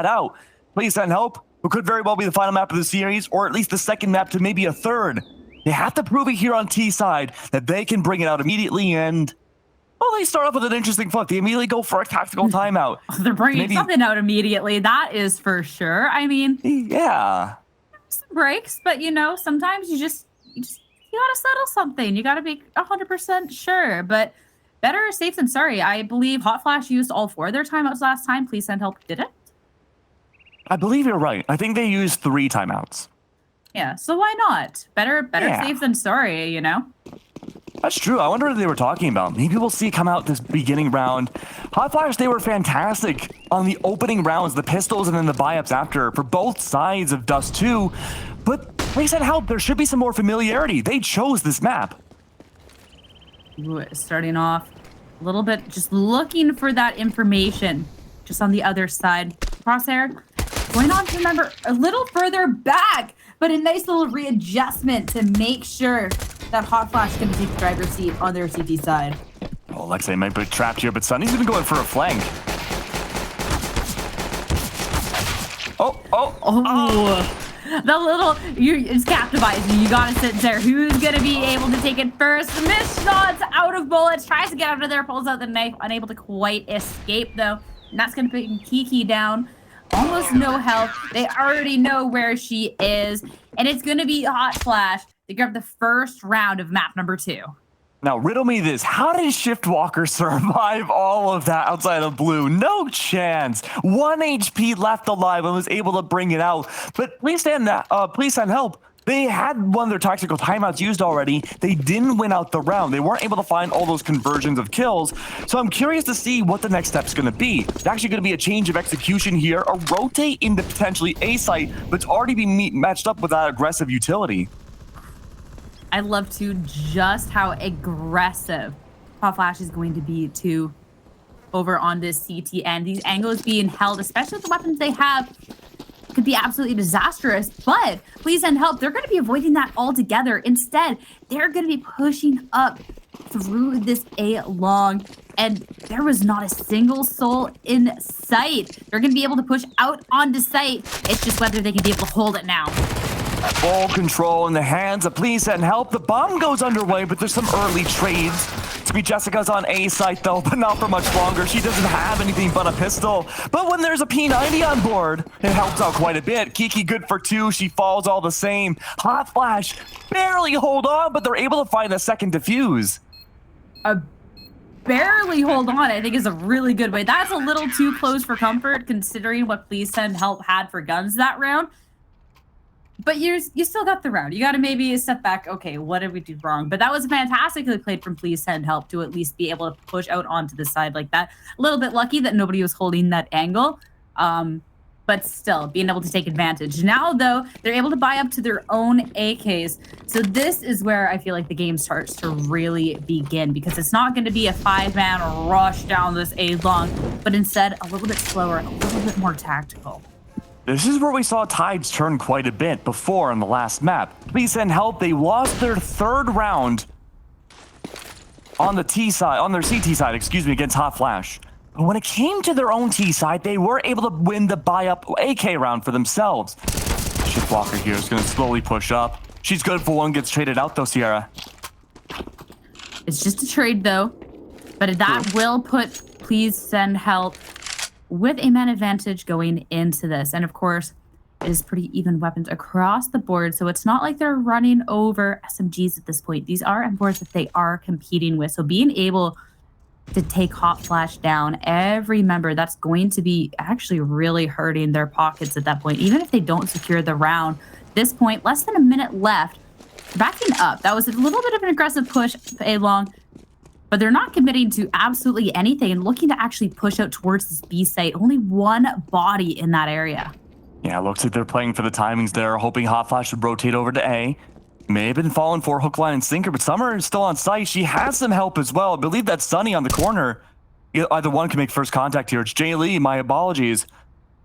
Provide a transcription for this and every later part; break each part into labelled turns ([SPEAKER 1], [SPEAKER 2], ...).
[SPEAKER 1] out. Please send help. It could very well be the final map of the series, or at least the second map to maybe a third. They have to prove it here on T side that they can bring it out immediately, and well, they start off with an interesting foot. They immediately go for a tactical timeout.
[SPEAKER 2] They're bringing something out immediately. That is for sure. I mean,
[SPEAKER 1] yeah,
[SPEAKER 2] some breaks, but you know, sometimes you gotta settle something. You gotta be 100% sure. But better safe than sorry. I believe Hot Flash used all 4 of their timeouts last time. Please send help. Did it?
[SPEAKER 1] I believe you're right. I think they used 3 timeouts.
[SPEAKER 2] Yeah, so why not? Better safe than sorry, you know?
[SPEAKER 1] That's true. I wonder what they were talking about. Maybe we'll see it come out this beginning round. Hot Flash, they were fantastic on the opening rounds, the pistols and then the buy-ups after for both sides of Dust 2. But please send help. There should be some more familiarity. They chose this map.
[SPEAKER 2] Ooh, starting off a little bit, just looking for that information just on the other side. Crosshair going on to remember a little further back, but a nice little readjustment to make sure that Hot Flash is going to take the driver's seat on their CT side.
[SPEAKER 1] Oh, Alexei might be trapped here, but Sunny's even going for a flank.
[SPEAKER 2] The little, it's captivating. You gotta sit there. Who's gonna be able to take it first? Missed shots, out of bullets, tries to get out of there, pulls out the knife, unable to quite escape though. And that's gonna put Kiki down. Almost no health. They already know where she is. And it's gonna be Hot Flash to grab the first round of map number 2.
[SPEAKER 1] Now, riddle me this. How did Shiftwalker survive all of that outside of blue? No chance. 1 HP left alive and was able to bring it out. But please send help. They had one of their tactical timeouts used already. They didn't win out the round. They weren't able to find all those conversions of kills. So I'm curious to see what the next step's going to be. It's actually going to be a change of execution here, a rotate into potentially A site, but it's already been matched up with that aggressive utility.
[SPEAKER 2] I love to just how aggressive Hot Flash is going to be too over on this CT end. These angles being held, especially with the weapons they have, could be absolutely disastrous. But please send help. They're going to be avoiding that altogether. Instead, they're going to be pushing up through this A long, and there was not a single soul in sight. They're going to be able to push out onto site. It's just whether they can be able to hold it now.
[SPEAKER 1] Full control in the hands of Please Send Help. The bomb goes underway, but there's some early trades. To be Jessica's on A site, though, but not for much longer. She doesn't have anything but a pistol. But when there's a P90 on board, it helps out quite a bit. Kiki good for 2. She falls all the same. Hot Flash barely hold on, but they're able to find a second defuse.
[SPEAKER 2] Barely hold on, I think, is a really good way. That's a little too close for comfort, considering what Please Send Help had for guns that round. But you still got the round. You got to maybe step back. Okay, what did we do wrong? But that was fantastically played from Please Send Help to at least be able to push out onto the side like that. A little bit lucky that nobody was holding that angle. But still, being able to take advantage. Now, though, they're able to buy up to their own AKs. So this is where I feel like the game starts to really begin, because it's not going to be a 5-man rush down this A long, but instead a little bit slower, a little bit more tactical.
[SPEAKER 1] This is where we saw tides turn quite a bit before on the last map. Please Send Help. They lost their 3rd round on the T side, on their CT side, against Hot Flash. But when it came to their own T side, they were able to win the buy-up AK round for themselves. Shiftwalker here is going to slowly push up. She's good for 1, gets traded out though, Sierra.
[SPEAKER 2] It's just a trade though, but that will put Please Send Help with a man advantage going into this. And of course, it is pretty even weapons across the board. So it's not like they're running over SMGs at this point. These are M4s that they are competing with. So being able to take Hot Flash down, every member, that's going to be actually really hurting their pockets at that point. Even if they don't secure the round, at this point, less than a minute left, backing up. That was a little bit of an aggressive push A long, but they're not committing to absolutely anything and looking to actually push out towards this B site. Only 1 body in that area.
[SPEAKER 1] Yeah, looks like they're playing for the timings there, hoping Hot Flash would rotate over to A. May have been falling for hook, line, and sinker, but Summer is still on site. She has some help as well. I believe that's Sunny on the corner. Either one can make first contact here. It's Jay Lee, my apologies.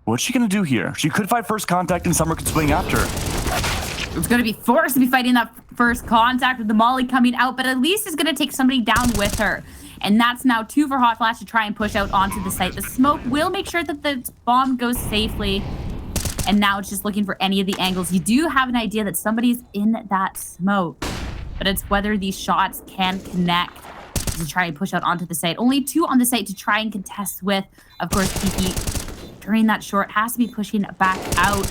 [SPEAKER 1] What's she going to do here? She could fight first contact and Summer could swing after.
[SPEAKER 2] It's going to be forced to be fighting that first contact with the Molly coming out, but at least it's going to take somebody down with her. And that's now 2 for Hot Flash to try and push out onto the site. The smoke will make sure that the bomb goes safely. And now it's just looking for any of the angles. You do have an idea that somebody's in that smoke, but it's whether these shots can connect to try and push out onto the site. Only 2 on the site to try and contest with. Of course, Kiki, during that short, has to be pushing back out.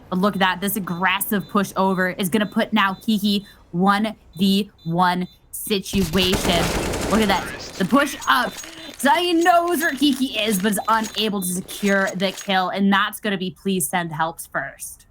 [SPEAKER 2] But look at that. This aggressive push over is going to put now Kiki 1v1 situation. Look at that. The push up. Sunny knows where Kiki is, but is unable to secure the kill. And that's going to be please send helps first.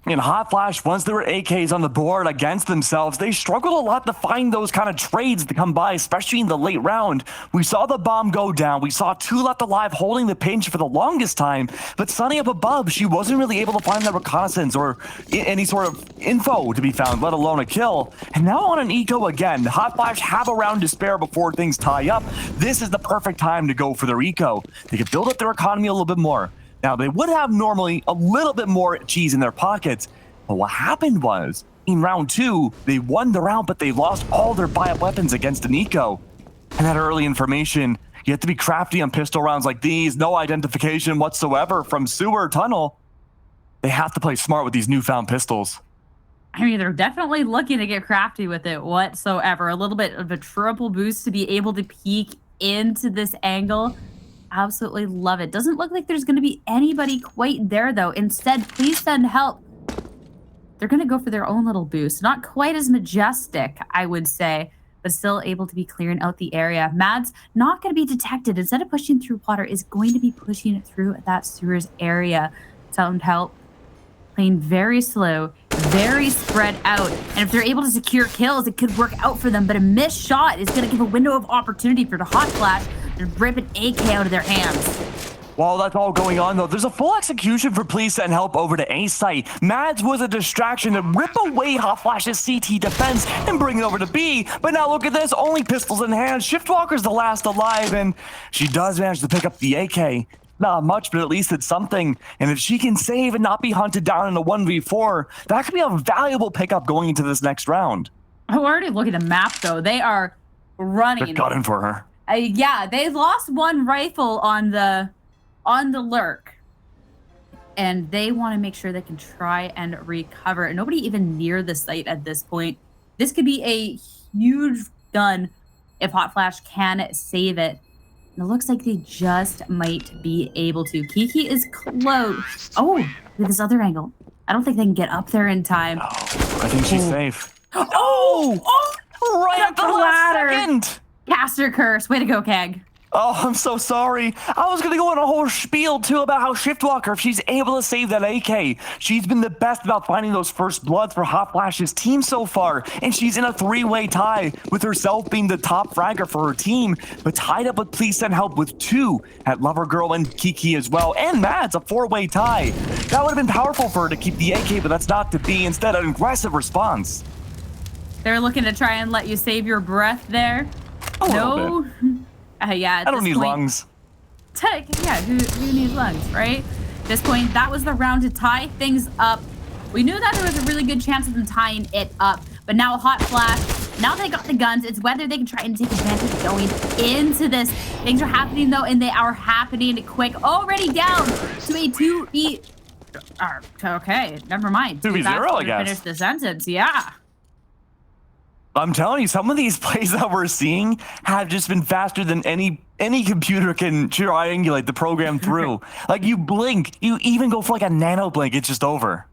[SPEAKER 1] In Hot Flash, once there were AKs on the board against themselves, they struggled a lot to find those kind of trades to come by, especially in the late round. We saw the bomb go down. We saw 2 left alive holding the pinch for the longest time, but Sunny up above, she wasn't really able to find that reconnaissance or any sort of info to be found, let alone a kill. And now on an eco again, Hot Flash have a round to spare before things tie up. This is the perfect time to go for their eco. They could build up their economy a little bit more. Now, they would have normally a little bit more cheese in their pockets, but what happened was, in round 2, they won the round, but they lost all their buy-up weapons against an eco. And that early information, you have to be crafty on pistol rounds like these, no identification whatsoever from sewer tunnel. They have to play smart with these newfound pistols.
[SPEAKER 2] I mean, they're definitely looking to get crafty with it whatsoever. A little bit of a triple boost to be able to peek into this angle. Absolutely love it. Doesn't look like there's going to be anybody quite there, though. Instead, please send help. They're going to go for their own little boost. Not quite as majestic, I would say, but still able to be clearing out the area. Mad's not going to be detected. Instead of pushing through water, is going to be pushing through that sewers area. Send help. Playing very slow, very spread out. And if they're able to secure kills, it could work out for them. But a missed shot is going to give a window of opportunity for the Hot Flash to rip an AK out of their hands.
[SPEAKER 1] While that's all going on, though, there's a full execution for Please Send Help over to A site. Mads was a distraction to rip away Hot Flash's CT defense and bring it over to B. But now look at this, only pistols in hand. Shiftwalker's the last alive, and she does manage to pick up the AK. Not much, but at least it's something. And if she can save and not be hunted down in a 1v4, that could be a valuable pickup going into this next round.
[SPEAKER 2] Oh, already look at the map, though. They are running.
[SPEAKER 1] They're gunning for her.
[SPEAKER 2] Yeah, they lost 1 rifle on the lurk. And they want to make sure they can try and recover. Nobody even near the site at this point. This could be a huge gun if Hot Flash can save it. And it looks like they just might be able to. Kiki is close. Oh, with this other angle. I don't think they can get up there in time.
[SPEAKER 1] Oh, I think she's safe.
[SPEAKER 2] Oh,
[SPEAKER 1] right at the last second.
[SPEAKER 2] Caster curse. Way to go, Keg.
[SPEAKER 1] Oh, I'm so sorry. I was going to go on a whole spiel, too, about how Shiftwalker, if she's able to save that AK, she's been the best about finding those first bloods for Hot Flash's team so far. And she's in a 3-way tie, with herself being the top fragger for her team, but tied up with Please Send Help with 2 at Lover Girl and Kiki as well. And Mads, a 4-way tie. That would have been powerful for her to keep the AK, but that's not to be. Instead, an aggressive response.
[SPEAKER 2] They're looking to try and let you save your breath there.
[SPEAKER 1] No.
[SPEAKER 2] Yeah,
[SPEAKER 1] I don't need lungs.
[SPEAKER 2] Yeah, who needs lungs, right? At this point, that was the round to tie things up. We knew that there was a really good chance of them tying it up, but now Hot Flash, now they got the guns. It's whether they can try and take advantage of going into this. Things are happening, though, and they are happening quick. Already down to a 2v... Okay, never mind.
[SPEAKER 1] 2v0, I guess.
[SPEAKER 2] Finish the sentence, yeah.
[SPEAKER 1] I'm telling you, some of these plays that we're seeing have just been faster than any computer can triangulate the program through. Like, you blink, you even go for like a nano blink, it's just over.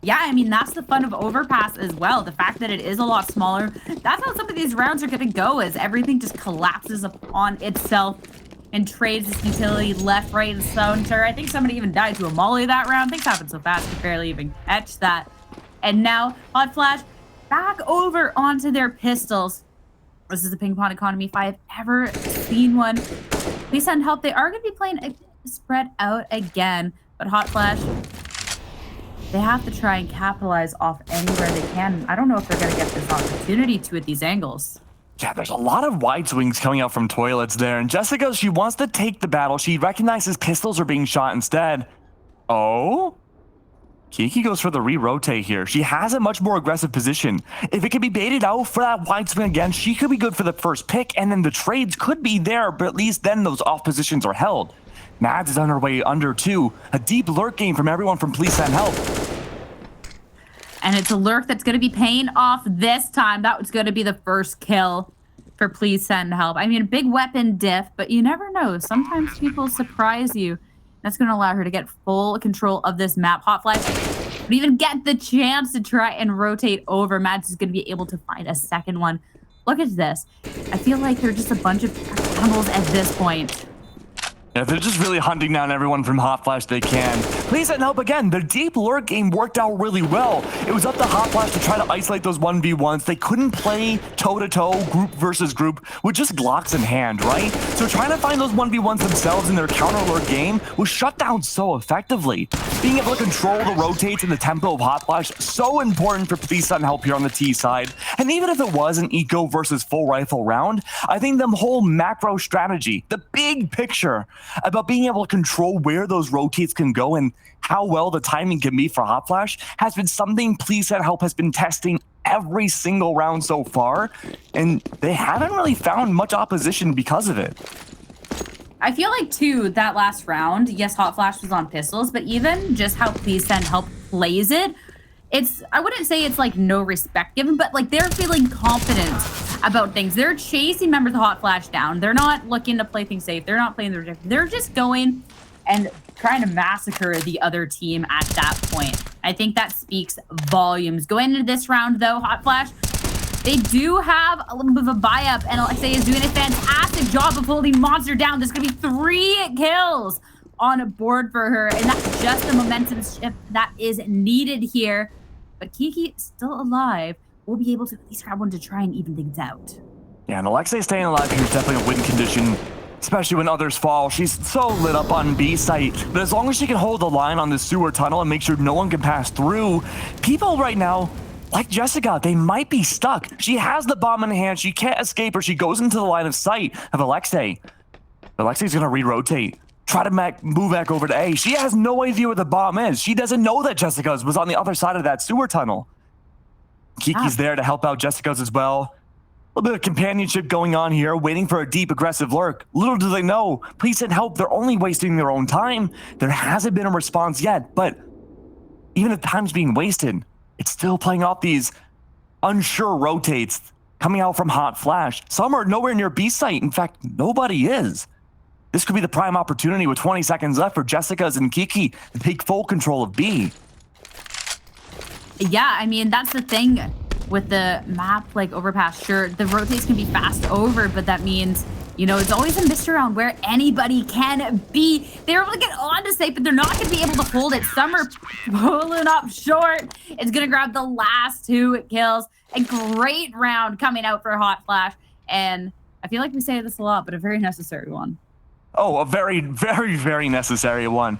[SPEAKER 2] Yeah, I mean, that's the fun of Overpass as well. The fact that it is a lot smaller. That's how some of these rounds are going to go, as everything just collapses upon itself and trades this utility left, right, and center. I think somebody even died to a molly that round. Things happen so fast, you barely even catch that. And now, Hot Flash back over onto their pistols. This is the ping pong economy if I have ever seen one. Please send help. They are going to be playing a spread out again. But Hot Flash, they have to try and capitalize off anywhere they can. I don't know if they're going to get this opportunity to at these angles.
[SPEAKER 1] Yeah, there's a lot of wide swings coming out from toilets there. And Jessica, she wants to take the battle. She recognizes pistols are being shot instead. Oh? Kiki goes for the re-rotate here. She has a much more aggressive position. If it can be baited out for that wide swing again, she could be good for the first pick, and then the trades could be there, but at least then those off positions are held. Mads is on her way under two. A deep lurk game from everyone from Please Send Help.
[SPEAKER 2] And it's a lurk that's going to be paying off this time. That was going to be the first kill for Please Send Help. I mean, a big weapon diff, but you never know. Sometimes people surprise you. That's going to allow her to get full control of this map. Hot Flash would even get the chance to try and rotate over. Mads is going to be able to find a second one. Look at this. I feel like they're just a bunch of tunnels at this point.
[SPEAKER 1] Yeah, they're just really hunting down everyone from Hot Flash they can. Please Send Help again. Their deep lurk game worked out really well. It was up to Hot Flash to try to isolate those 1v1s. They couldn't play toe-to-toe, group versus group, with just Glocks in hand, right? So trying to find those 1v1s themselves in their counter lurk game was shut down so effectively. Being able to control the rotates and the tempo of Hot Flash, so important for Please Send Help here on the T side. And even if it was an eco versus full rifle round, I think the whole macro strategy, the big picture, about being able to control where those rotates can go and how well the timing can be for Hot Flash has been something Please Send Help has been testing every single round so far, and they haven't really found much opposition because of it.
[SPEAKER 2] I feel like, too, that last round, yes, Hot Flash was on pistols, but even just how Please Send Help plays it, I wouldn't say it's like no respect given, but like they're feeling confident about things. They're chasing members of Hot Flash down. They're not looking to play things safe. They're not playing their different. They're just going and trying to massacre the other team at that point. I think that speaks volumes. Going into this round, though, Hot Flash, they do have a little bit of a buy-up, and Alexei is doing a fantastic job of holding Monster down. There's going to be 3 kills on board for her, and that's just the momentum shift that is needed here. But Kiki is still alive. We'll be able to at least grab one to try and even things out.
[SPEAKER 1] Yeah, and Alexei staying alive here is definitely a win condition, especially when others fall. She's so lit up on B site, but as long as she can hold the line on the sewer tunnel and make sure no one can pass through, people right now, like Jessica, they might be stuck. She has the bomb in hand. She can't escape or she goes into the line of sight of Alexei. Alexei's going to re-rotate. Try to move back over to A. She has no idea where the bomb is. She doesn't know that Jessica's was on the other side of that sewer tunnel. Kiki's there to help out Jessica's as well. A little bit of companionship going on here, waiting for a deep, aggressive lurk. Little do they know, Please Send Help, they're only wasting their own time. There hasn't been a response yet, but even if time's being wasted, it's still playing off these unsure rotates coming out from Hot Flash. Some are nowhere near B site. In fact, nobody is. This could be the prime opportunity with 20 seconds left for Jessica's and Kiki to take full control of B.
[SPEAKER 2] Yeah, I mean, that's the thing with the map like Overpass. Sure, the rotates can be fast over, but that means, you know, it's always a mystery around where anybody can be. They're able to get on to safe, but they're not going to be able to hold it. Some are pulling up short. It's going to grab the last 2 kills. A great round coming out for Hot Flash. And I feel like we say this a lot, but a very necessary one.
[SPEAKER 1] Oh, a very, very, very necessary one.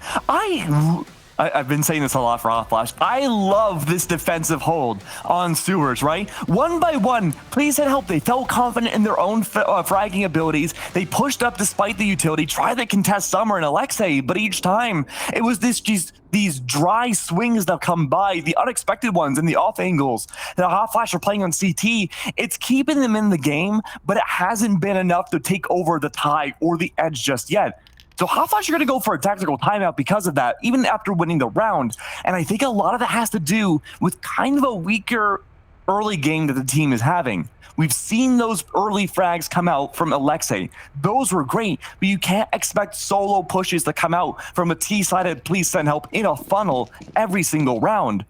[SPEAKER 1] I've been saying this a lot for Hot Flash. I love this defensive hold on sewers, right? One by one, Please Send Help. They felt confident in their own fragging abilities. They pushed up despite the utility, tried to contest Summer and Alexei, but each time it was these dry swings that come by, the unexpected ones and the off angles that Hot Flash are playing on CT. It's keeping them in the game, but it hasn't been enough to take over the tie or the edge just yet. So Hot Flash are going to go for a tactical timeout because of that, even after winning the round. And I think a lot of that has to do with kind of a weaker early game that the team is having. We've seen those early frags come out from Alexei. Those were great, but you can't expect solo pushes to come out from a T-sided Please Send Help in a funnel every single round.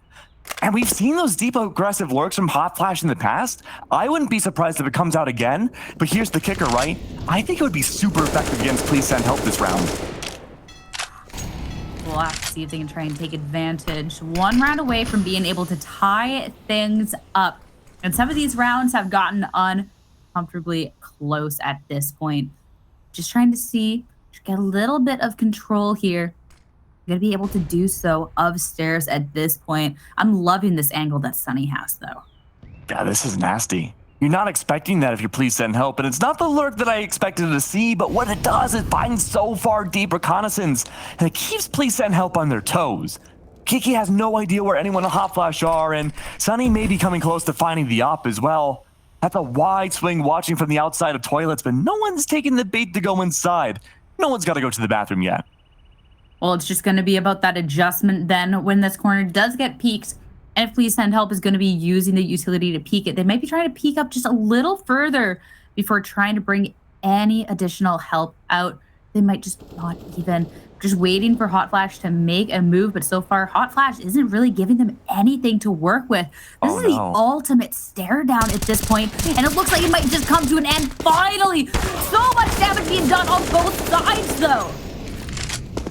[SPEAKER 1] And we've seen those deep aggressive lurks from Hot Flash in the past. I wouldn't be surprised if it comes out again, but here's the kicker, right? I think it would be super effective against Please Send Help this round.
[SPEAKER 2] We'll have to see if they can try and take advantage. 1 round away from being able to tie things up. And some of these rounds have gotten uncomfortably close at this point. Just trying to see, get a little bit of control here. Going to be able to do so upstairs at this point. I'm loving this angle that Sunny has, though.
[SPEAKER 1] Yeah, this is nasty. You're not expecting that if you Please Send Help, and it's not the lurk that I expected to see, but what it does is find so far deep reconnaissance, and it keeps Please Send Help on their toes. Kiki has no idea where anyone in Hot Flash are, and Sunny may be coming close to finding the op as well. That's a wide swing watching from the outside of toilets, but no one's taking the bait to go inside. No one's got to go to the bathroom yet.
[SPEAKER 2] Well, it's just going to be about that adjustment then when this corner does get peeked. And if Please Send Help is going to be using the utility to peek it, they might be trying to peek up just a little further before trying to bring any additional help out. They might just not even, just waiting for Hot Flash to make a move. But so far, Hot Flash isn't really giving them anything to work with. This is the ultimate stare down at this point, and it looks like it might just come to an end finally. So much damage being done on both sides, though.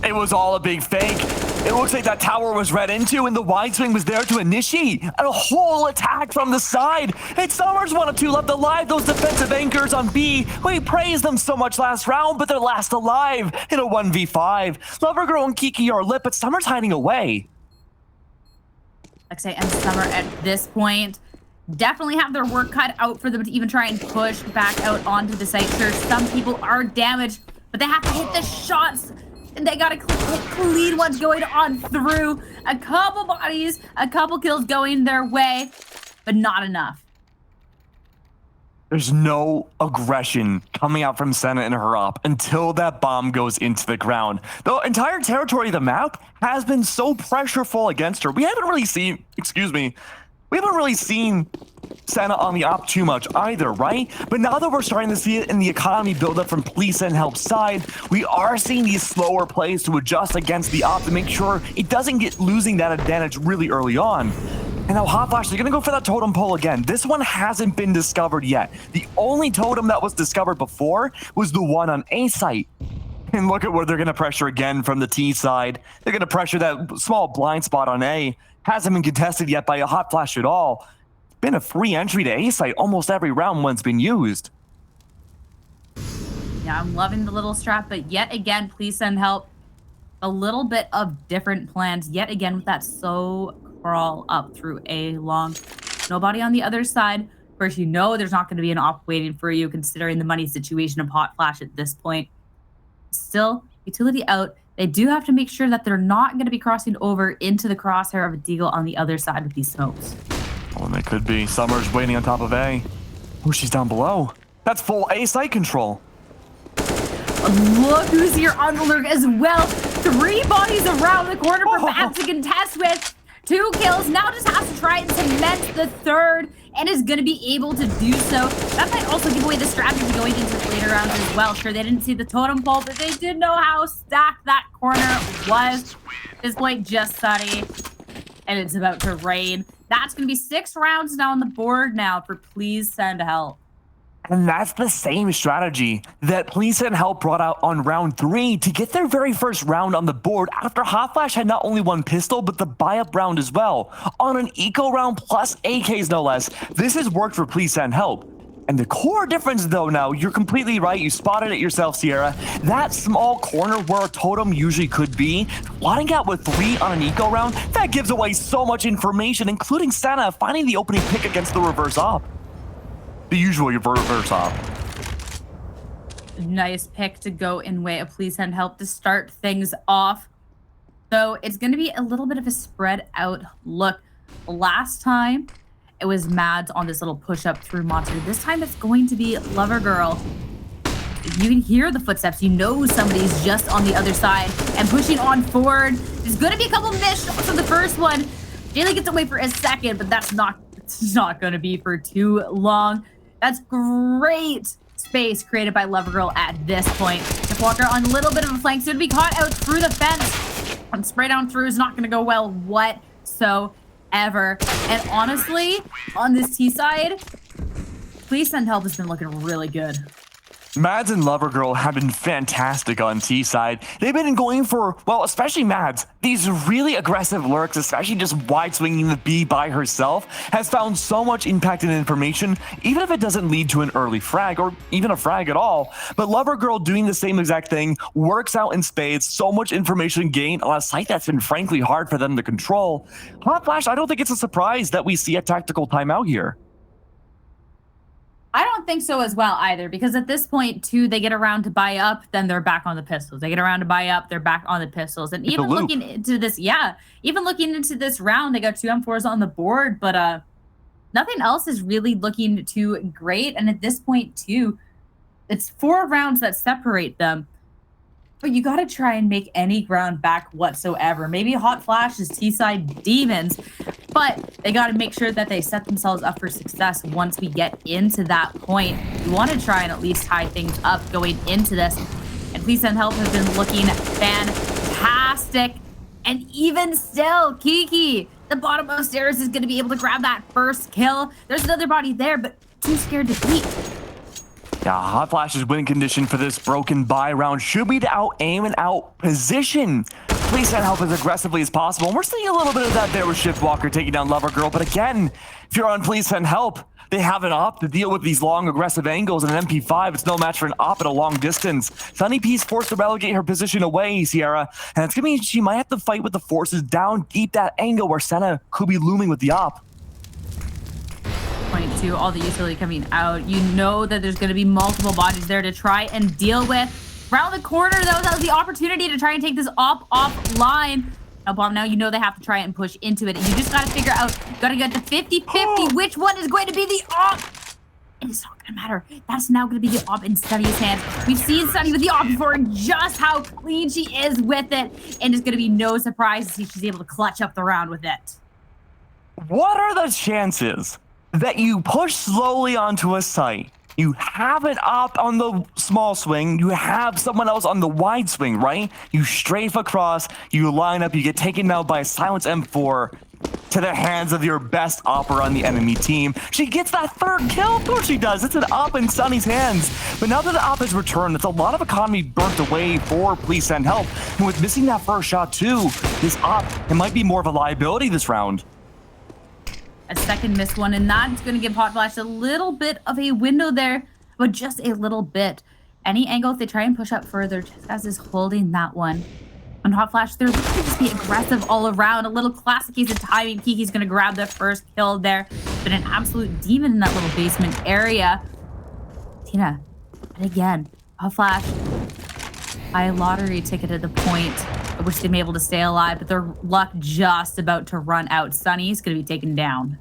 [SPEAKER 1] It was all a big fake. It looks like that tower was read into, and the wide swing was there to initiate a whole attack from the side. And Summers 1 of 2 left alive. Those defensive anchors on B. We praised them so much last round, but they're last alive in a 1v5. Lovergirl and Kiki are lit, but Summer's hiding away.
[SPEAKER 2] Alexei and Summer at this point definitely have their work cut out for them to even try and push back out onto the site. Sure, some people are damaged, but they have to hit the shots. And they got a clean ones going on through. A couple bodies, a couple kills going their way, but not enough.
[SPEAKER 1] There's no aggression coming out from Senna and her op until that bomb goes into the ground. The entire territory of the map has been so pressureful against her. We haven't really seen, Senna on the op too much either, right? But now that we're starting to see it in the economy build up from Please Send Help side, we are seeing these slower plays to adjust against the op to make sure it doesn't get losing that advantage really early on. And now Hot Flash, they're gonna go for that totem pole again. This one hasn't been discovered yet. The only totem that was discovered before was the one on A site. And look at where they're gonna pressure again from the T side. They're gonna pressure that small blind spot on A. Hasn't been contested yet by a Hot Flash at all. Been a free entry to A site almost every round once been used.
[SPEAKER 2] Yeah, I'm loving the little strap, but yet again, Please Send Help. A little bit of different plans yet again with that so crawl up through A long. Nobody on the other side. Of course, you know there's not going to be an op waiting for you considering the money situation of Hot Flash at this point. Still, utility out. They do have to make sure that they're not going to be crossing over into the crosshair of a Deagle on the other side with these smokes.
[SPEAKER 1] Oh, and they could be. Summer's waiting on top of A. Oh, she's down below. That's full A site control.
[SPEAKER 2] Look who's here on the lurk as well. 3 bodies around the corner for Matt to contest with. 2 kills. Now just has to try and cement the 3rd and is going to be able to do so. That might also give away the strategy going into the later rounds as well. Sure, they didn't see the totem pole, but they did know how stacked that corner was. At this point, just Sunny. And it's about to rain. That's going to be 6 rounds now on the board now for Please Send Help.
[SPEAKER 1] And that's the same strategy that Please Send Help brought out on round 3 to get their very first round on the board after Hot Flash had not only one pistol, but the buy-up round as well. On an eco round plus AKs no less, this has worked for Please Send Help. And the core difference though now, you're completely right, you spotted it yourself, Sierra. That small corner where a totem usually could be, slotting out with 3 on an eco round, that gives away so much information, including Senna finding the opening pick against the reverse op. The usual reverse op.
[SPEAKER 2] Nice pick to go in way of Please Send Help to start things off. So it's going to be a little bit of a spread out look. Last time, it was Mads on this little push up through monster. This time it's going to be Lovergirl. You can hear the footsteps. You know somebody's just on the other side and pushing on forward. There's going to be a couple missed shots on the first one. Jaylee gets away for a second, but it's not going to be for too long. That's great space created by Lovergirl at this point. The Walker on a little bit of a flank. Soon to be caught out through the fence. And spray down through is not going to go well whatsoever. And honestly, on this T side, Please Send Help has been looking really good.
[SPEAKER 1] Mads and Lovergirl have been fantastic on T side. They've been going for, well, especially Mads, these really aggressive lurks, especially just wide swinging the B by herself, has found so much impact and information, even if it doesn't lead to an early frag or even a frag at all. But Lovergirl doing the same exact thing works out in spades, so much information gained on a site that's been frankly hard for them to control. Hot Flash, I don't think it's a surprise that we see a tactical timeout here.
[SPEAKER 2] I don't don't think so as well either, because at this point, too, they get around to buy up, then they're back on the pistols. They get around to buy up, they're back on the pistols. And even looking into this, even looking into this round, they got 2 M4s on the board, but nothing else is really looking too great. And at this point, too, it's 4 rounds that separate them. But you got to try and make any ground back whatsoever. Maybe Hot Flash is T-side demons, but they got to make sure that they set themselves up for success once we get into that point. We want to try and at least tie things up going into this. And Please Send Help has been looking fantastic. And even still, Kiki, the bottom of stairs, is going to be able to grab that first kill. There's another body there, but too scared to peek.
[SPEAKER 1] Yeah, Hot Flash's win condition for this broken buy round should be to out-aim and out-position. Please send help as aggressively as possible. And we're seeing a little bit of that there with Shiftwalker taking down Lover Girl. But again, if you're on Please Send Help, they have an op to deal with these long, aggressive angles, and an MP5. It's no match for an op at a long distance. Sunny P's forced to relegate her position away, Sierra. And it's going to mean she might have to fight with the forces down deep that angle where Senna could be looming with the op.
[SPEAKER 2] Point to all the utility coming out. You know that there's going to be multiple bodies there to try and deal with. Around the corner, though, that was the opportunity to try and take this op offline. Now, Bomb, now you know they have to try and push into it. And you just got to figure out, got to get to 50-50. Which one is going to be the op? And it's not going to matter. That's now going to be the op in Sunny's hands. We've seen Sunny with the op before and just how clean she is with it. And it's going to be no surprise to see she's able to clutch up the round with it.
[SPEAKER 1] What are the chances that you push slowly onto a site, you have an op on the small swing, you have someone else on the wide swing, right? You strafe across, you line up, you get taken down by a silenced M4 to the hands of your best opper on the enemy team. She gets that third kill, of course she does. It's an op in Sunny's hands. But now that the op has returned, it's a lot of economy burnt away for Please Send Help. And with missing that first shot too, this op, it might be more of a liability this round.
[SPEAKER 2] A second missed one, and that's going to give Hot Flash a little bit of a window there, but just a little bit. Any angle, if they try and push up further, just as is holding that one. On Hot Flash, they're looking to just be aggressive all around. A little classic case of timing. Kiki's going to grab the first kill there. Been an absolute demon in that little basement area. Tina, and again, Hot Flash, by a lottery ticket at the point at which they'd be able to stay alive, but their luck just about to run out. Sunny's going to be taken down.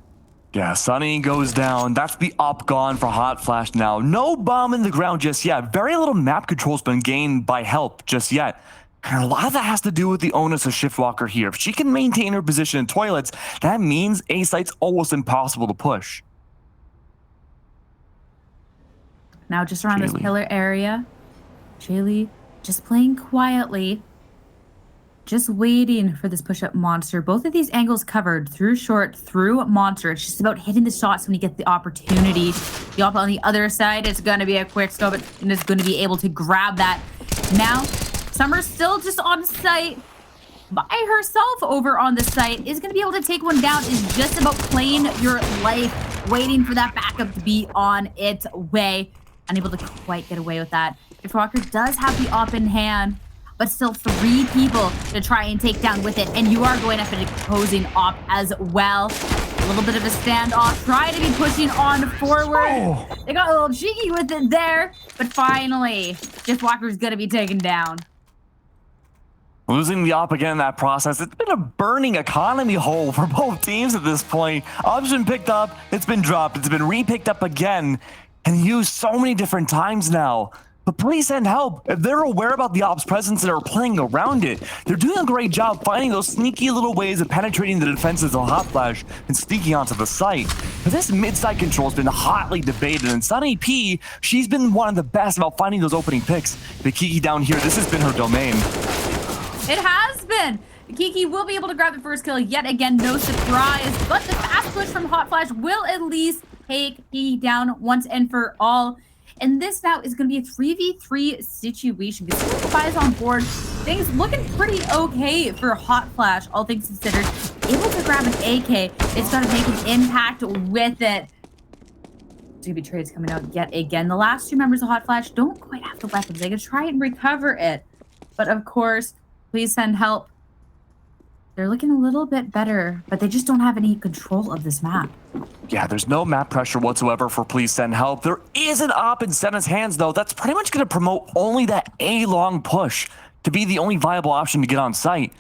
[SPEAKER 1] Yeah, Sunny goes down. That's the op gone for Hot Flash now. No bomb in the ground just yet. Very little map control's been gained by help just yet. And a lot of that has to do with the onus of Shiftwalker here. If she can maintain her position in toilets, that means A site's almost impossible to push.
[SPEAKER 2] Now just around this pillar area, Jaylee just playing quietly, just waiting for this push-up monster. Both of these angles covered, through short, through monster. It's just about hitting the shots when you get the opportunity. The op on the other side, it's going to be a quick scope, and it's going to be able to grab that. Now, Summer's still just on site by herself over on the site. Is going to be able to take one down. Is just about playing your life, waiting for that backup to be on its way. Unable to quite get away with that. Shiftwalker does have the op in hand, but still 3 people to try and take down with it. And you are going up an opposing op as well. A little bit of a standoff, trying to be pushing on forward. They got a little cheeky with it there, but finally, Shiftwalker's gonna be taken down.
[SPEAKER 1] Losing the op again in that process, it's been a burning economy hole for both teams at this point. Op's been picked up, it's been dropped, it's been re-picked up again, and used so many different times now. But Please Send Help. If they're aware about the op's presence and are playing around it, they're doing a great job finding those sneaky little ways of penetrating the defenses of Hot Flash and sneaking onto the site. But this mid-side control has been hotly debated, and Sunny P, she's been one of the best about finding those opening picks. But Kiki down here, this has been her domain.
[SPEAKER 2] It has been. Kiki will be able to grab the first kill yet again, no surprise. But the fast push from Hot Flash will at least take Kiki down once and for all. And this now is going to be a 3v3 situation. With 6 buys on board, things looking pretty okay for Hot Flash, all things considered. Able to grab an AK, it's going to make an impact with it. GB trades coming out yet again. The last 2 members of Hot Flash don't quite have the weapons. They can try and recover it. But of course, Please Send Help. They're looking a little bit better, but they just don't have any control of this map.
[SPEAKER 1] Yeah, there's no map pressure whatsoever for Please Send Help. There is an op in Senna's hands, though. That's pretty much going to promote only that A-long push to be the only viable option to get on site.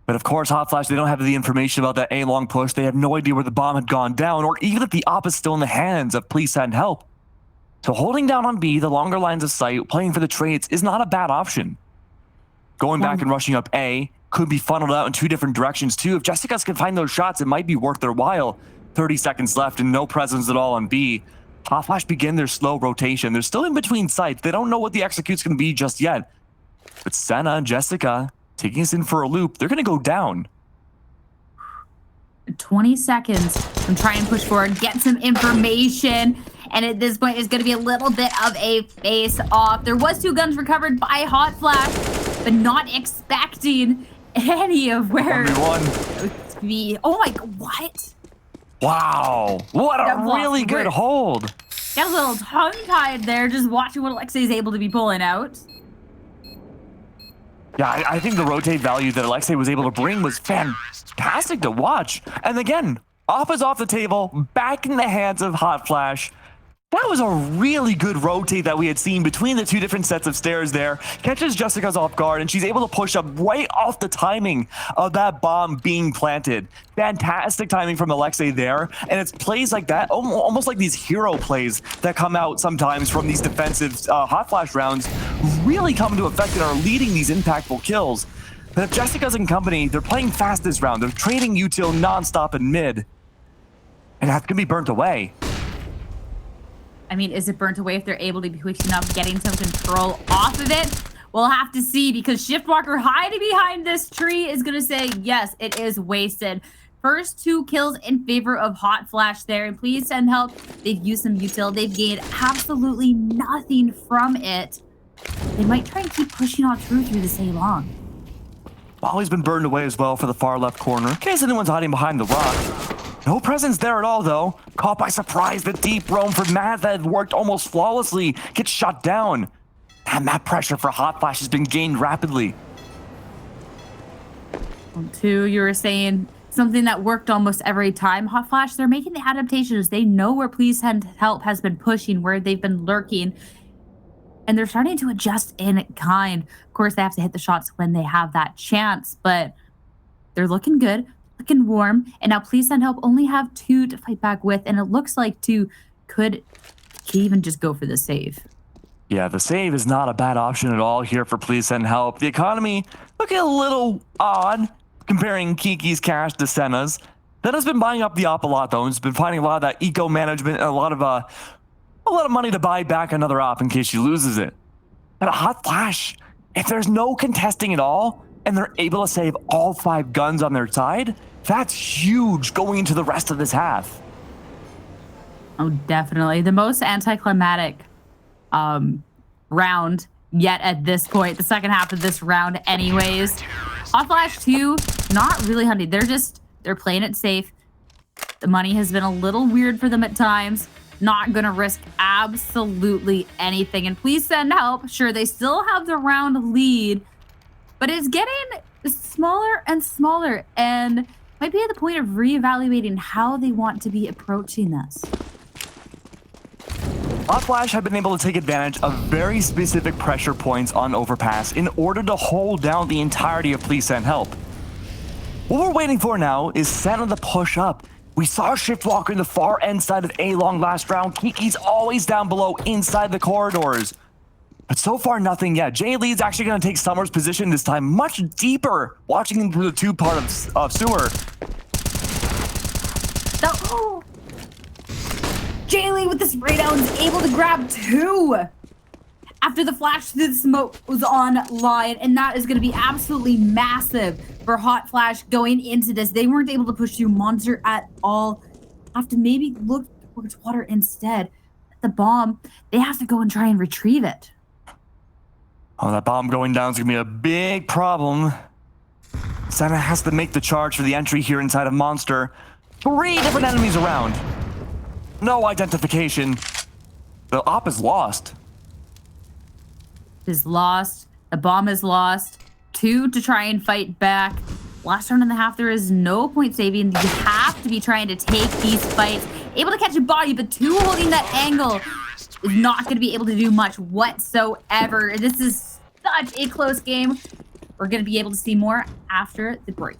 [SPEAKER 1] But of course, Hot Flash, they don't have the information about that A-long push. They have no idea where the bomb had gone down, or even if the op is still in the hands of Please Send Help. So holding down on B, the longer lines of sight, playing for the trades is not a bad option. Going back and rushing up A could be funneled out in two different directions too. If Jessica's can find those shots, it might be worth their while. 30 seconds left and no presence at all on B. Hot Flash begin their slow rotation. They're still in between sites. They don't know what the execute's going to be just yet. But Senna and Jessica taking us in for a loop. They're going to go down.
[SPEAKER 2] 20 seconds from try and push forward, get some information. And at this point, it's going to be a little bit of a face-off. There was 2 guns recovered by Hot Flash, but not expecting any of where...
[SPEAKER 1] 1v1.
[SPEAKER 2] Oh my God, what?
[SPEAKER 1] Wow. What a really good hold.
[SPEAKER 2] Got a little tongue-tied there, just watching what Alexei is able to be pulling out.
[SPEAKER 1] Yeah, I think the rotate value that Alexei was able to bring was fantastic to watch. And again, off is off the table, back in the hands of Hot Flash. That was a really good rotate that we had seen between the two different sets of stairs there. Catches Jessica's off guard, and she's able to push up right off the timing of that bomb being planted. Fantastic timing from Alexei there, and it's plays like that, almost like these hero plays that come out sometimes from these defensive Hot Flash rounds, really come into effect and are leading these impactful kills. But if Jessica's in company, they're playing fast this round. They're trading util nonstop in mid, and that's gonna be burnt away.
[SPEAKER 2] I mean, is it burnt away if they're able to be pushing up, getting some control off of it? We'll have to see, because Shiftwalker hiding behind this tree is going to say, yes, it is wasted. First 2 kills in favor of Hot Flash there, and Please Send Help. They've used some util. They've gained absolutely nothing from it. They might try and keep pushing on through this A-long.
[SPEAKER 1] Molly's been burned away as well for the far left corner, in case anyone's hiding behind the rock. No presence there at all, though. Caught by surprise, the deep roam for Matt that had worked almost flawlessly gets shut down. And that pressure for Hot Flash has been gained rapidly.
[SPEAKER 2] 2, you were saying something that worked almost every time. Hot Flash, they're making the adaptations. They know where Please Send Help has been pushing, where they've been lurking. And they're starting to adjust in kind. Of course, they have to hit the shots when they have that chance, but they're looking good. Looking warm, and now Please Send Help only have 2 to fight back with, and it looks like 2 could even just go for the save.
[SPEAKER 1] Yeah, the save is not a bad option at all here for Please Send Help. The economy looking a little odd comparing Kiki's cash to Senna's. Senna's been buying up the op a lot, though, and has been finding a lot of that eco management and a lot of money to buy back another op in case she loses it. But a Hot Flash, if there's no contesting at all, and they're able to save all 5 guns on their side, that's huge going into the rest of this half.
[SPEAKER 2] Oh, definitely. The most anticlimactic round yet at this point. The second half of this round anyways. Hot Flash 2, not really hunting. They're playing it safe. The money has been a little weird for them at times. Not going to risk absolutely anything. And Please Send Help. Sure, they still have the round lead, but it's getting smaller and smaller, and might be at the point of reevaluating how they want to be approaching this.
[SPEAKER 1] Hot Flash have been able to take advantage of very specific pressure points on Overpass in order to hold down the entirety of Please Send Help. What we're waiting for now is Santa to push up. We saw Shiftwalker in the far end side of A-long last round. Kiki's always down below inside the corridors. But so far, nothing yet. Jay Lee's actually going to take Summer's position this time much deeper, watching him through the tube part of sewer.
[SPEAKER 2] Oh! Jay Lee with the spray down is able to grab 2 after the flash through the smoke was online, and that is going to be absolutely massive for Hot Flash going into this. They weren't able to push through Monster at all. Have to maybe look towards water instead. The bomb, they have to go and try and retrieve it.
[SPEAKER 1] Oh, that bomb going down is going to be a big problem. Santa has to make the charge for the entry here inside of Monster. 3 different enemies around. No identification. The op is lost.
[SPEAKER 2] Is lost. The bomb is lost. 2 to try and fight back. Last round and a half, there is no point saving. You have to be trying to take these fights. Able to catch a body, but 2 holding that angle is not going to be able to do much whatsoever. This is such a close game. We're going to be able to see more after the break.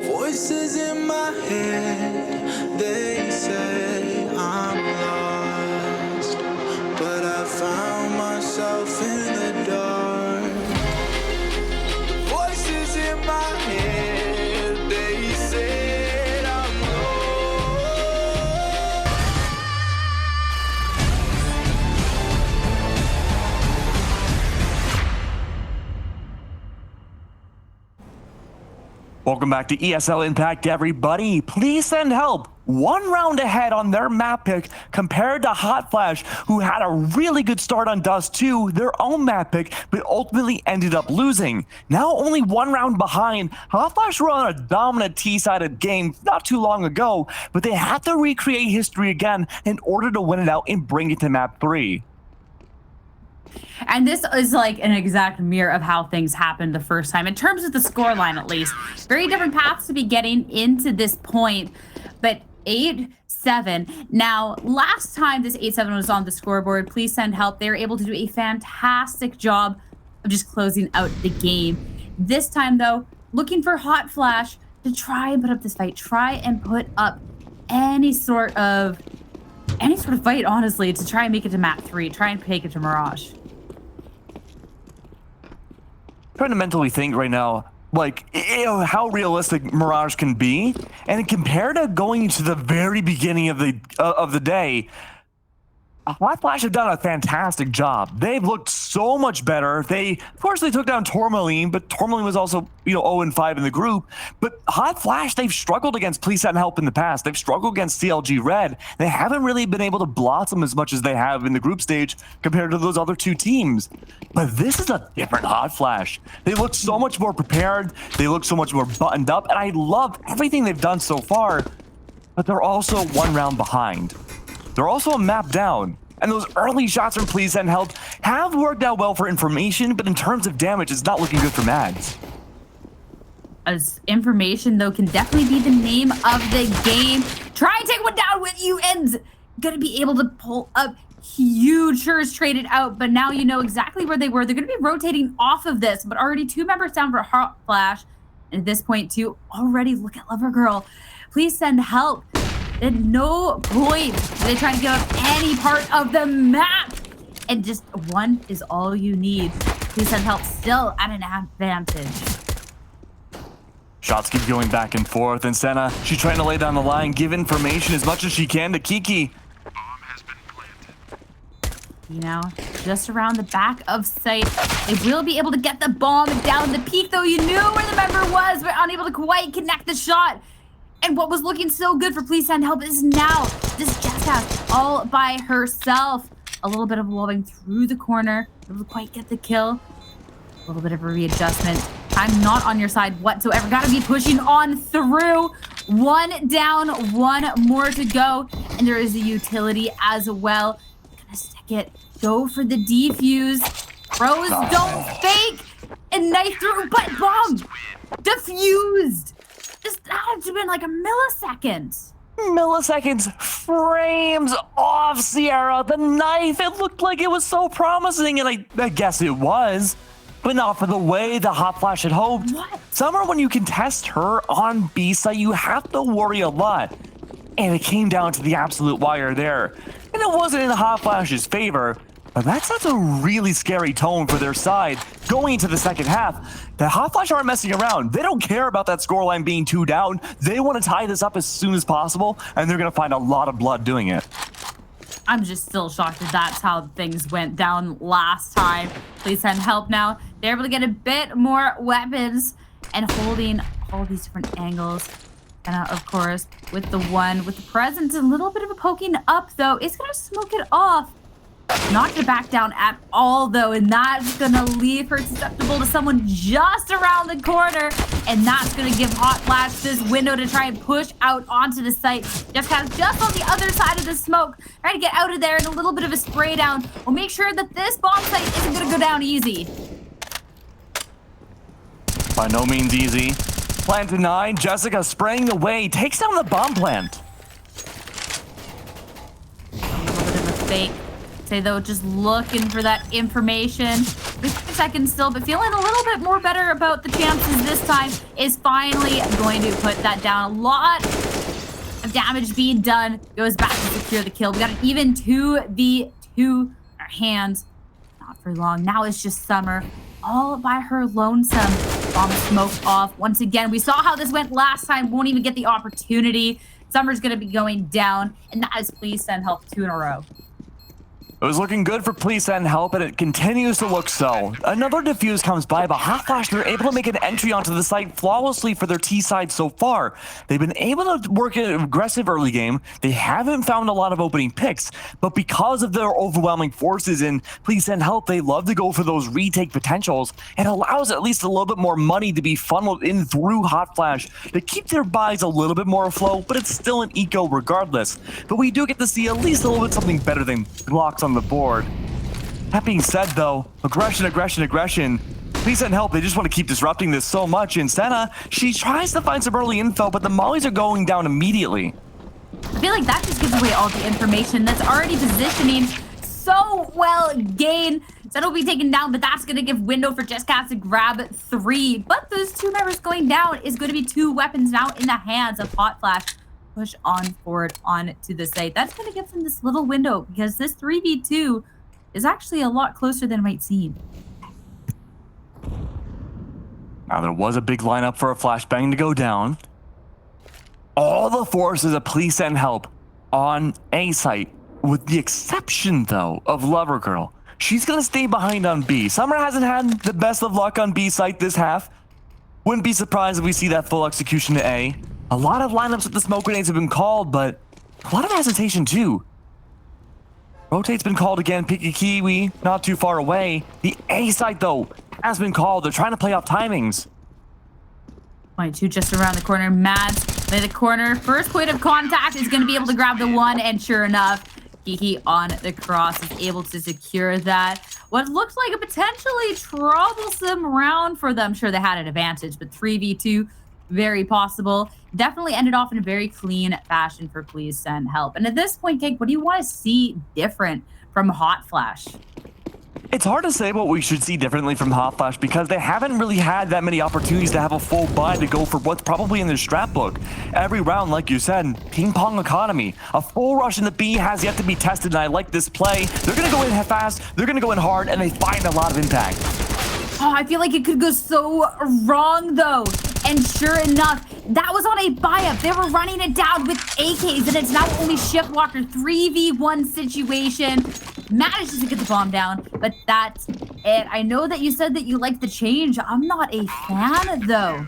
[SPEAKER 3] Voices in my head, they say I'm lost, but I found myself in the dark. Voices in my head, they say I'm
[SPEAKER 1] Welcome back to ESL Impact, everybody. Please send help. 1 round ahead on their map pick compared to Hot Flash, who had a really good start on Dust 2, their own map pick, but ultimately ended up losing. Now only 1 round behind. Hot Flash were on a dominant T-sided game not too long ago, but they had to recreate history again in order to win it out and bring it to map 3.
[SPEAKER 2] And this is like an exact mirror of how things happened the first time, in terms of the scoreline at least. Very different paths to be getting into this point, but 8-7. Now, last time this 8-7 was on the scoreboard, please send help. They were able to do a fantastic job of just closing out the game. This time, though, looking for Hot Flash to try and put up this fight, try and put up any sort of fight, honestly, to try and make it to map 3, try and take it to Mirage.
[SPEAKER 1] Trying to mentally think right now, like, how realistic Mirage can be, and compared to going to the very beginning of the day, Hot Flash have done a fantastic job. They've looked so much better. Of course, they took down Tourmaline, but Tourmaline was also, 0-5 in the group. But Hot Flash, they've struggled against Please Send Help in the past. They've struggled against CLG Red. They haven't really been able to blossom as much as they have in the group stage compared to those other two teams. But this is a different Hot Flash. They look so much more prepared. They look so much more buttoned up. And I love everything they've done so far. But they're also one round behind. They're also a map down, and those early shots from Please Send Help have worked out well for Information, but in terms of damage, it's not looking good for Mads.
[SPEAKER 2] As Information, though, can definitely be the name of the game. Try and take one down with you, and gonna be able to pull up huge. Sure is traded out, but now you know exactly where they were. They're gonna be rotating off of this, but already 2 members down for Hot Flash. And at this point, too, already look at Lover Girl. Please Send Help. At no point are they trying to give up any part of the map. And just one is all you need. Please Send Help still at an advantage.
[SPEAKER 1] Shots keep going back and forth, and Senna, she's trying to lay down the line, give Information as much as she can to Kiki.
[SPEAKER 2] Just around the back of sight. They will be able to get the bomb down the peak, though. You knew where the member was, but unable to quite connect the shot. And what was looking so good for Please Send Help is now this Jessica all by herself. A little bit of lobbing through the corner. Able to quite get the kill. A little bit of a readjustment. I'm not on your side whatsoever. Gotta be pushing on through. 1 down, 1 more to go. And there is a utility as well. Gonna stick it. Go for the defuse. Pros don't fake. And knife through, but bomb. Diffused. This had to have been like a millisecond.
[SPEAKER 1] Milliseconds, frames off Sierra. The knife, it looked like it was so promising, and I guess it was, but not for the way the Hot Flash had hoped.
[SPEAKER 2] What?
[SPEAKER 1] Summer, when you contest her on B site, you have to worry a lot. And it came down to the absolute wire there. And it wasn't in the Hot Flash's favor, but that sets a really scary tone for their side going into the second half. The Hot Flash aren't messing around. They don't care about that scoreline being 2 down. They want to tie this up as soon as possible, and they're going to find a lot of blood doing it.
[SPEAKER 2] I'm just still shocked that that's how things went down last time. Please Send Help now. They're able to get a bit more weapons and holding all these different angles. And of course, with the presence, a little bit of a poking up, though, it's going to smoke it off. Not to back down at all, though, and that's going to leave her susceptible to someone just around the corner, and that's going to give Hot Flash this window to try and push out onto the site. Just on the other side of the smoke, trying to get out of there, and a little bit of a spray down will make sure that this bomb site isn't going to go down easy.
[SPEAKER 1] By no means easy. Plant denied. Jessica spraying away, takes down the bomb plant.
[SPEAKER 2] A little bit of a fake. Say though, just looking for that Information. 15 seconds still, but feeling a little bit more better about the chances this time. Is finally going to put that down. A lot of damage being done. Goes back to secure the kill. We got an even 2v2. Our hands, not for long. Now it's just Summer, all by her lonesome. Bomb smoked off. Once again, we saw how this went last time. Won't even get the opportunity. Summer's gonna be going down, and that is Please Send Help 2 in a row.
[SPEAKER 1] It was looking good for Please Send Help, and it continues to look so. Another defuse comes by, but Hot Flash, they're able to make an entry onto the site flawlessly for their T side so far. They've been able to work an aggressive early game. They haven't found a lot of opening picks, but because of their overwhelming forces in Please Send Help, they love to go for those retake potentials. It allows at least a little bit more money to be funneled in through Hot Flash to keep their buys a little bit more afloat, but it's still an eco regardless. But we do get to see at least a little bit something better than blocks on the board. That being said, though, aggression. Please Send Help. They just want to keep disrupting this so much. And Senna, she tries to find some early info, but the mollies are going down immediately.
[SPEAKER 2] I feel like that just gives away all the information that's already positioning so well. Gain. Senna will be taken down, but that's going to give window for Jessica to grab 3. But those 2 members going down is going to be 2 weapons now in the hands of Hot Flash. Push on forward on to the site. That's going to give them this little window because this 3v2 is actually a lot closer than it might seem.
[SPEAKER 1] Now, there was a big lineup for a flashbang to go down. All the forces of Please Send Help on A site with the exception, though, of Lover Girl. She's going to stay behind on B. Summer hasn't had the best of luck on B site this half. Wouldn't be surprised if we see that full execution to A. A lot of lineups with the smoke grenades have been called, but a lot of hesitation, too. Rotate's been called again. Picky Kiwi, not too far away. The A site, though, has been called. They're trying to play off timings.
[SPEAKER 2] 22 just around the corner. Mads by the corner. First point of contact is going to be able to grab the one, and sure enough, Kiki on the cross is able to secure that. What looks like a potentially troublesome round for them. Sure, they had an advantage, but 3v2, very possible. Definitely ended off in a very clean fashion for Please Send Help. And at this point, Cake, what do you want to see different from Hot Flash?
[SPEAKER 1] It's hard to say what we should see differently from Hot Flash because they haven't really had that many opportunities to have a full buy to go for what's probably in their strat book. Every round, like you said, ping pong economy. A full rush in the B has yet to be tested, and I like this play. They're going to go in fast, they're going to go in hard, and they find a lot of impact.
[SPEAKER 2] Oh, I feel like it could go so wrong, though. And sure enough, that was on a buy-up. They were running it down with AKs, and it's now only Shiftwalker 3v1 situation. Manages to get the bomb down, but that's it. I know that you said that you like the change. I'm not a fan, though.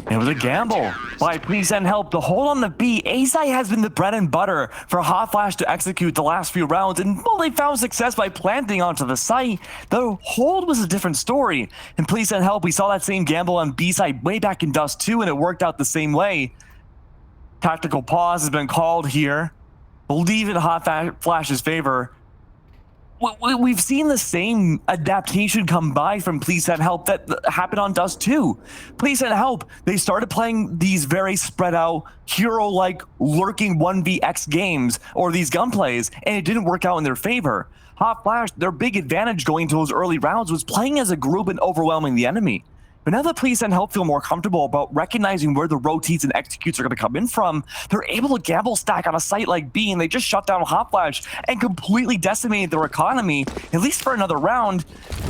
[SPEAKER 1] It was a gamble by Please Send Help. The hold on the B, A-site has been the bread and butter for Hot Flash to execute the last few rounds, and well, they found success by planting onto the site. The hold was a different story. And Please Send Help, we saw that same gamble on B site way back in Dust 2, and it worked out the same way. Tactical pause has been called here. Believe in Hot Flash's favor. We've seen the same adaptation come by from Please Send Help that happened on Dust 2. Please Send Help, they started playing these very spread out, hero-like, lurking 1vx games, or these gunplays, and it didn't work out in their favor. Hot Flash, their big advantage going into those early rounds was playing as a group and overwhelming the enemy. But now that Please Send Help feel more comfortable about recognizing where the rotates and executes are going to come in from, they're able to gamble stack on a site like B, and they just shut down Hot Flash and completely decimated their economy, at least for another round.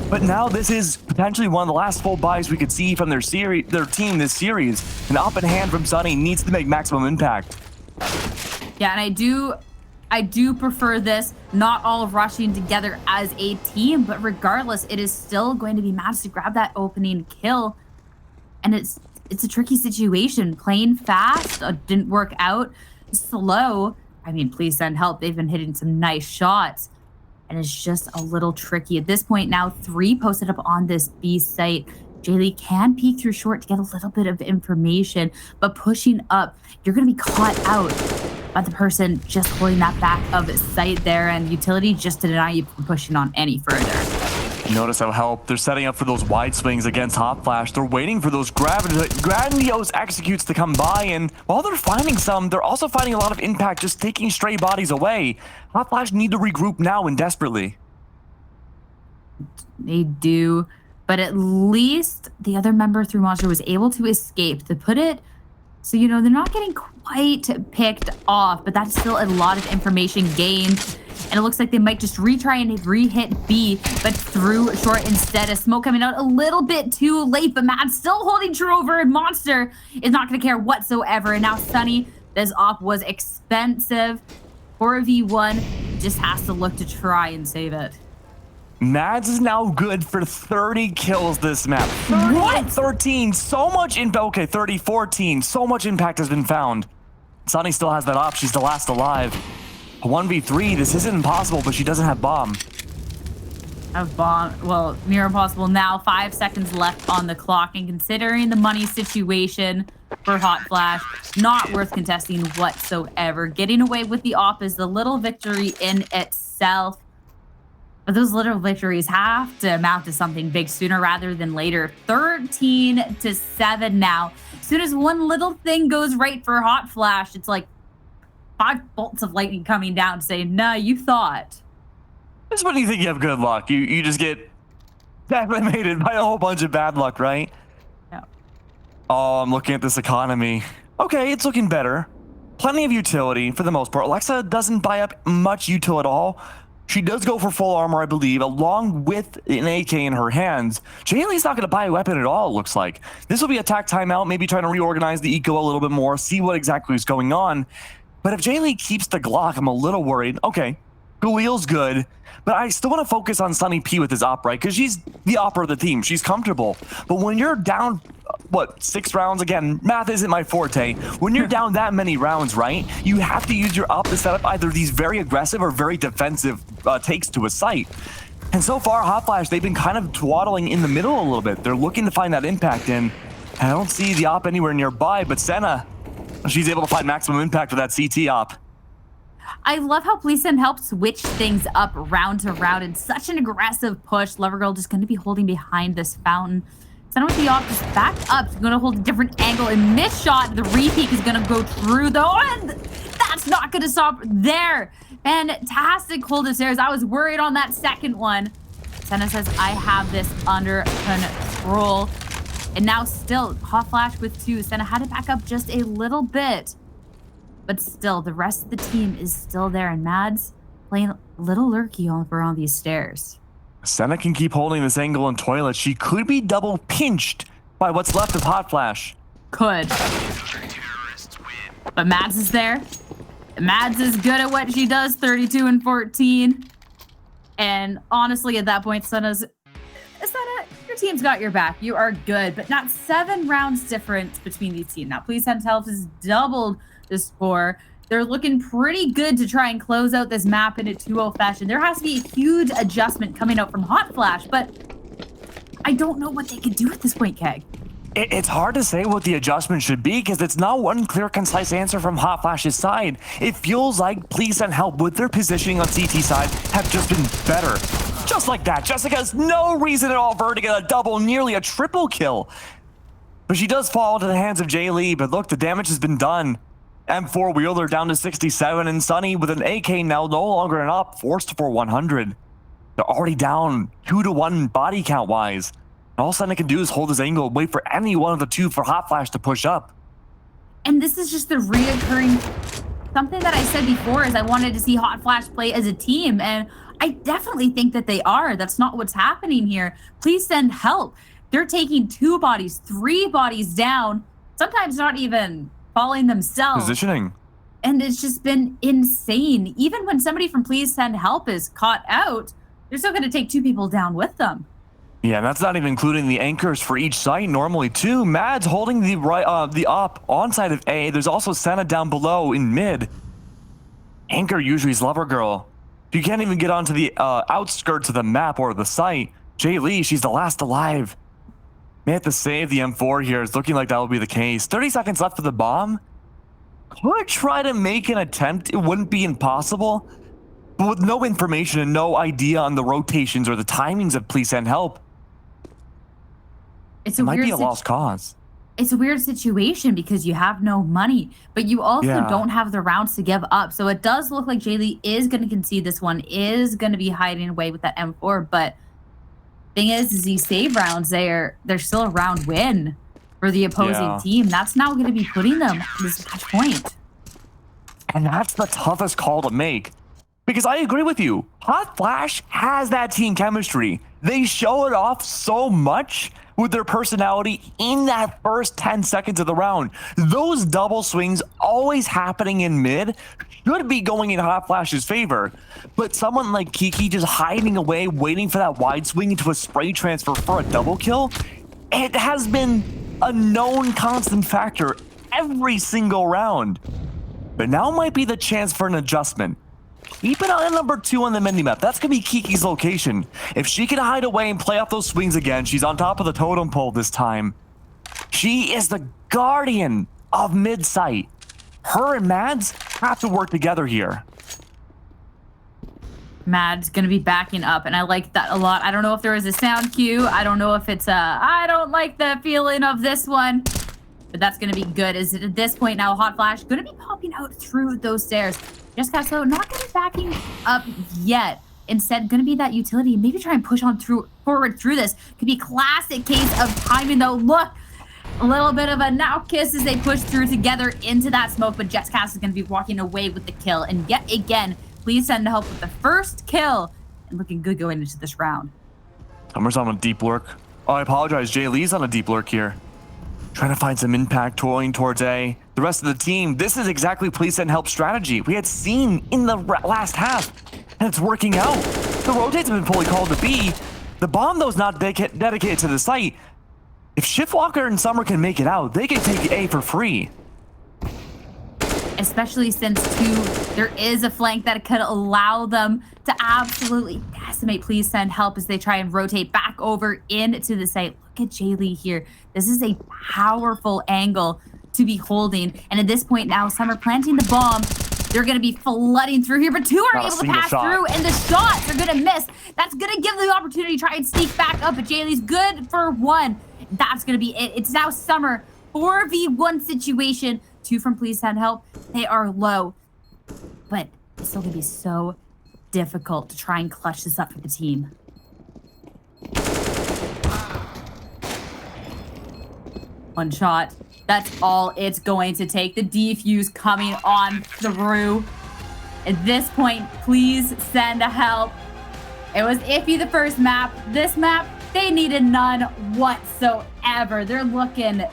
[SPEAKER 1] But now this is potentially one of the last full buys we could see from their team this series. An up in hand from Sunny needs to make maximum impact.
[SPEAKER 2] Yeah, and I do prefer this, not all rushing together as a team, but regardless, it is still going to be Mads to grab that opening kill. And it's a tricky situation. Playing fast didn't work out. Slow, I mean, Please Send Help. They've been hitting some nice shots, and it's just a little tricky. At this point now, 3 posted up on this B site. Jaylee can peek through short to get a little bit of information, but pushing up, you're going to be caught out by the person just holding that back of sight there, and utility just to deny you from pushing on any further.
[SPEAKER 1] Notice how Help, they're setting up for those wide swings against Hot Flash. They're waiting for those grandiose executes to come by, and while they're finding some, they're also finding a lot of impact just taking stray bodies away. Hot Flash need to regroup now and desperately.
[SPEAKER 2] They do, but at least the other member through Monster was able to escape. To put it, so, you know, they're not getting quite picked off, but that's still a lot of information gained. And it looks like they might just retry and re-hit B, but through short instead. A smoke coming out a little bit too late, but Matt's still holding true over, and Monster is not going to care whatsoever. And now Sunny, this op was expensive. 4v1, just has to look to try and save it.
[SPEAKER 1] Mads is now good for 30 kills this map. 30
[SPEAKER 2] What?
[SPEAKER 1] 13, so much impact. Okay, 30, 14, so much impact has been found. Sunny still has that op, she's the last alive. A 1v3, this isn't impossible, but she doesn't have bomb.
[SPEAKER 2] Have bomb, well, near impossible now. 5 seconds left on the clock, and considering the money situation for Hot Flash, not worth contesting whatsoever. Getting away with the op is the little victory in itself. But those little victories have to amount to something big sooner rather than later. 13-7 now. As soon as one little thing goes right for Hot Flash, it's like 5 bolts of lightning coming down to say, nah, you thought.
[SPEAKER 1] Just when you think you have good luck, you just get decimated by a whole bunch of bad luck, right?
[SPEAKER 2] Yeah.
[SPEAKER 1] Oh, I'm looking at this economy. Okay, it's looking better. Plenty of utility for the most part. Alexa doesn't buy up much util at all. She does go for full armor, I believe, along with an AK in her hands. Jaylee's not going to buy a weapon at all, it looks like. This will be a tac timeout, maybe trying to reorganize the eco a little bit more, see what exactly is going on. But if Jaylee keeps the Glock, I'm a little worried. Okay, Khalil's good, but I still want to focus on Sunny P with his op, right? Because she's the op of the team. She's comfortable. But when you're down, what, 6 rounds? Again, math isn't my forte. When you're down that many rounds, right, you have to use your op to set up either these very aggressive or very defensive takes to a site. And so far, Hot Flash, they've been kind of twaddling in the middle a little bit. They're looking to find that impact in. I don't see the op anywhere nearby, but Senna, she's able to find maximum impact with that CT op.
[SPEAKER 2] I love how Police and Help switch things up round to round in such an aggressive push. Lovergirl just going to be holding behind this fountain. Senna with the op just back up. She's going to hold a different angle and miss shot. The repeat is going to go through though, and that's not going to stop there. Fantastic hold of stairs. I was worried on that second one. Senna says, I have this under control. And now still, Hot Flash with 2. Senna had to back up just a little bit. But still, the rest of the team is still there. And Mads playing a little lurky over on these stairs.
[SPEAKER 1] Senna can keep holding this angle in toilet. She could be double pinched by what's left of Hot Flash.
[SPEAKER 2] Could. But Mads is there. Mads is good at what she does, 32 and 14. And honestly, at that point, Senna, your team's got your back. You are good, but not 7 rounds difference between these teams. Now, Police and Health has doubled the score. They're looking pretty good to try and close out this map in a 2-0 fashion. There has to be a huge adjustment coming out from Hot Flash, but I don't know what they could do at this point, Keg.
[SPEAKER 1] It's hard to say what the adjustment should be because it's not one clear, concise answer from Hot Flash's side. It feels like Police and Help with their positioning on CT side have just been better. Just like that. Jessica has no reason at all for her to get a double, nearly a triple kill. But she does fall into the hands of Jay Lee. But look, the damage has been done. M4 Wheeler down to 67, and Sunny with an AK now no longer an op, forced for 100. They're already down 2-1 body count wise. All Senna can do is hold his angle and wait for any one of the 2 for Hot Flash to push up.
[SPEAKER 2] And this is just the reoccurring something that I said before is I wanted to see Hot Flash play as a team, and I definitely think that they are. That's not what's happening here. Please send help. They're taking 2 bodies, 3 bodies down, sometimes not even falling themselves.
[SPEAKER 1] Positioning.
[SPEAKER 2] And it's just been insane. Even when somebody from Please Send Help is caught out, they're still going to take 2 people down with them.
[SPEAKER 1] Yeah, and that's not even including the anchors for each site normally too. Mads holding the op on side of A. There's also Senna down below in mid. Anchor usually is Lovergirl. If you can't even get onto the outskirts of the map or the site, Jay Lee, she's the last alive. May have to save the M4 here. It's looking like that will be the case. 30 seconds left for the bomb. Could try to make an attempt. It wouldn't be impossible. But with no information and no idea on the rotations or the timings of Please Send Help,
[SPEAKER 2] It
[SPEAKER 1] might be a lost cause.
[SPEAKER 2] It's a weird situation because you have no money, but you also don't have the rounds to give up. So it does look like Jaylee is going to concede this one, is going to be hiding away with that M4. But thing is these save rounds, they're still a round win for the opposing team. That's now going to be putting them at this match point.
[SPEAKER 1] And that's the toughest call to make. Because I agree with you. Hot Flash has that team chemistry. They show it off so much with their personality in that first 10 seconds of the round. Those double swings always happening in mid should be going in Hot Flash's favor. But someone like Kiki just hiding away, waiting for that wide swing into a spray transfer for a double kill, it has been a known constant factor every single round. But now might be the chance for an adjustment. Keep an eye on number 2 on the minimap. That's going to be Kiki's location. If she can hide away and play off those swings again, she's on top of the totem pole this time. She is the guardian of mid-site. Her and Mads have to work together here.
[SPEAKER 2] Mads going to be backing up, and I like that a lot. I don't know if there is a sound cue. I don't know if it's a, I don't like the feeling of this one. But that's going to be good. Is it at this point now, Hot Flash going to be popping out through those stairs. Jessica, so not going to be backing up yet. Instead, going to be that utility. Maybe try and push on forward through this. Could be classic case of timing, though. Look, a little bit of a now kiss as they push through together into that smoke. But Jessica is going to be walking away with the kill. And yet again, Please Send Help with the first kill. And looking good going into this round.
[SPEAKER 1] Summer's on a deep lurk. Oh, I apologize. Jay Lee's on a deep lurk here. Trying to find some impact, toiling towards A. The rest of the team, this is exactly Please Send Help strategy we had seen in the last half. and it's working out. The rotates have been fully called to B. The bomb, though, is not dedicated to the site. If Shiftwalker and Summer can make it out, they can take A for free.
[SPEAKER 2] Especially since, too, there is a flank that could allow them to absolutely decimate. Please send help as they try and rotate back over into the site. Look at Jaylee here. This is a powerful angle to be holding. And at this point now, Summer planting the bomb. They're going to be flooding through here, but two are able to pass through, and the shots are going to miss. That's going to give them the opportunity to try and sneak back up, but Jaylee's good for one. That's going to be it. It's now Summer 4v1 situation. 2 from Please Send Help. They are low, but it's still going to be so difficult to try and clutch this up for the team. One shot. That's all it's going to take. The defuse coming on through. At this point, Please Send Help. It was iffy the first map. This map, they needed none whatsoever. They're looking